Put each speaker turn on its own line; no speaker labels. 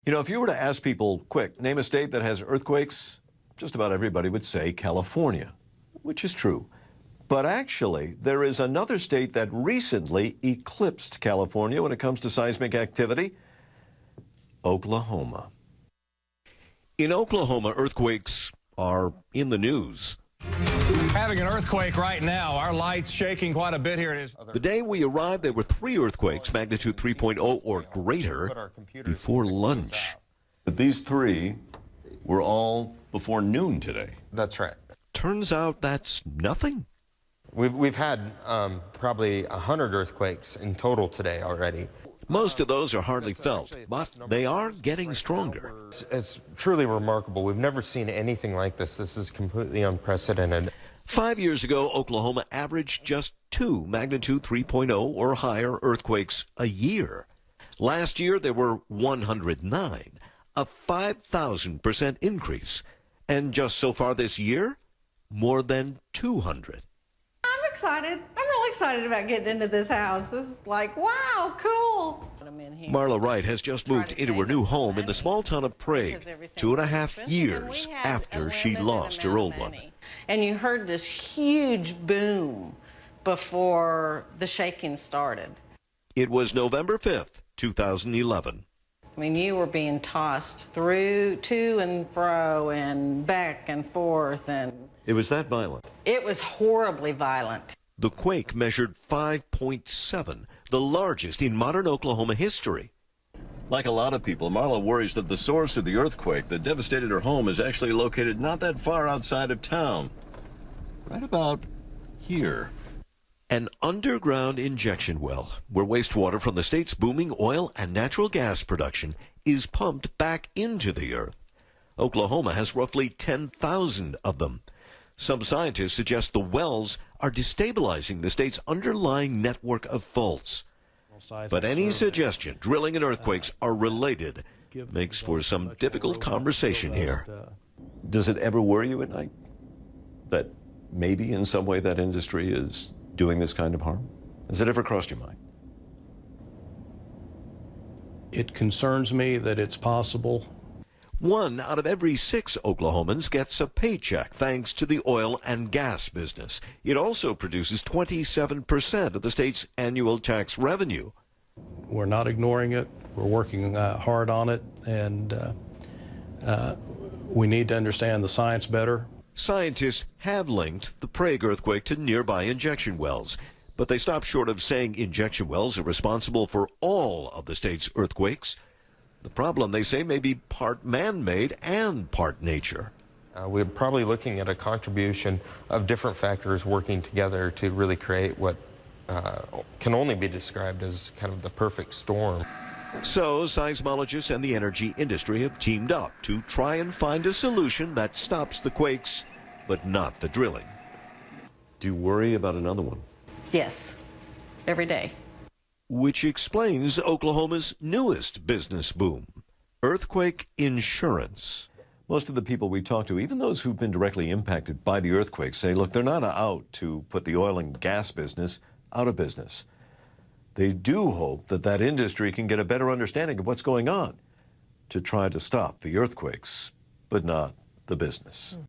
You know, if you were to ask people, quick, name a state that has earthquakes, just about everybody would say California, which is true. But actually, there is another state that recently eclipsed California when it comes to seismic activity: Oklahoma. In Oklahoma, earthquakes are in the news.
Having an earthquake right now. Our lights shaking quite a bit here. It is.
The day we arrived, there were 3 earthquakes, magnitude 3.0 or greater, before lunch.
But these 3 were all before noon today.
That's right.
Turns out that's nothing.
We've had probably 100 earthquakes in total today already.
Most of those are hardly felt, but they are getting stronger.
It's truly remarkable. We've never seen anything like this. This is completely unprecedented.
5 years ago, Oklahoma averaged just 2 magnitude 3.0 or higher earthquakes a year. Last year, there were 109, a 5,000% increase. And just so far this year, more than 200.
I'm excited. I'm really excited about getting into this house. This is like, wow, cool.
Marla Wright has just moved into her new home in the small town of Prague, 2.5 years after she lost her old one.
And you heard this huge boom before the shaking started.
It was November 5th, 2011.
I mean, you were being tossed through, to and fro, and back and forth, and
it was that violent.
It was horribly violent.
The quake measured 5.7, the largest in modern Oklahoma history.
Like a lot of people, Marla worries that the source of the earthquake that devastated her home is actually located not that far outside of town. Right about here.
An underground injection well, where wastewater from the state's booming oil and natural gas production is pumped back into the earth. Oklahoma has roughly 10,000 of them. Some scientists suggest the wells are destabilizing the state's underlying network of faults. But any suggestion drilling and earthquakes are related makes for some difficult conversation here. Does it ever worry you at night that maybe in some way that industry is doing this kind of harm? Has it ever crossed your mind?
It concerns me that it's possible.
1 out of every 6 Oklahomans gets a paycheck thanks to the oil and gas business. It also produces 27% of the state's annual tax revenue.
We're not ignoring it. We're working hard on it, and we need to understand the science better.
Scientists have linked the Prague earthquake to nearby injection wells, but they stop short of saying injection wells are responsible for all of the state's earthquakes. The problem, they say, may be part man-made and part nature.
We're probably looking at a contribution of different factors working together to really create what can only be described as kind of the perfect storm.
So seismologists and the energy industry have teamed up to try and find a solution that stops the quakes, but not the drilling. Do you worry about another one?
Yes, every day.
Which explains Oklahoma's newest business boom, earthquake insurance. Most of the people we talk to, even those who've been directly impacted by the earthquake, say, look, they're not out to put the oil and gas business out of business. They do hope that that industry can get a better understanding of what's going on to try to stop the earthquakes, but not the business.